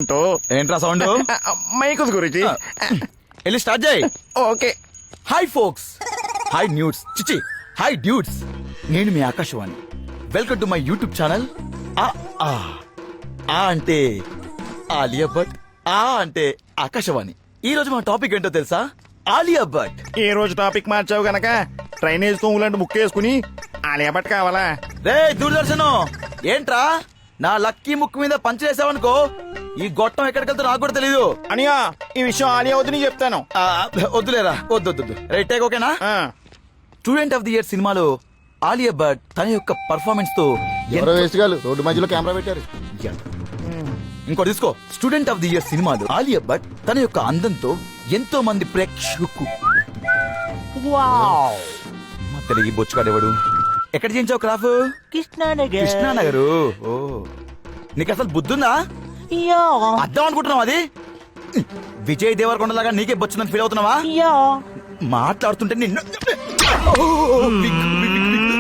ఏంట్రా సౌండ్? మైకుది గురించి వెళ్ళి స్టార్ట్ చేయి. ఓకే. హాయ్ ఫోక్స్, హాయ్ న్యూడ్స్, చిచి హాయ్ డ్యూడ్స్. నేను మీ Akashvani. Welcome to my YouTube channel. ఆ అంటే ఆలియా భట్, ఆ అంటే ఆకాశవాణి. ఈ రోజు మన టాపిక్ ఏంటో తెలుసా? ఆలియా భట్. ఈ రోజు టాపిక్ మార్చావు గనక డ్రైనేజ్ తోములాంటి ముక్కు వేసుకుని ఆలియా భట్ కావాలా? రే దూరదర్శనం, ఏంట్రా నా లక్కీ ముక్కు మీద పంచలేసావనుకో ఈ గొట్టం ఎక్కడికి వెళ్తా నాకు కూడా తెలీదు. అనియా ఈ విషయం ఆలియా వద్దని చెప్తాను. వద్దులేరా, వద్దు. రైట్ టేక్ ఓకేనా? స్టూడెంట్ ఆఫ్ ది ఇయర్ సినిమాలో ఆలియా భట్ తన యొక్క పర్ఫార్మెన్స్ తో రోడ్డు మధ్యలో కెమెరా పెట్టారు. ఇంకోటి తీసుకో. స్టూడెంట్ ఆఫ్ ది ఇయర్ సినిమాలో ఆలియా భట్ తన యొక్క అందంతో ఎంతో మంది ప్రేక్షకు మా తెలుగు బొచ్చుకాడేవాడు. ఎక్కడ చేయించావు క్రాఫ్? కృష్ణానగర్. ఓ నీకు అసలు బుద్ధుందా? అర్థం అనుకుంటున్నావు అది? విజయ్ దేవరకొండ లాగా నీకే బొచ్చుందని ఫీల్ అవుతున్నావా? మాట్లాడుతుంటే నిన్ను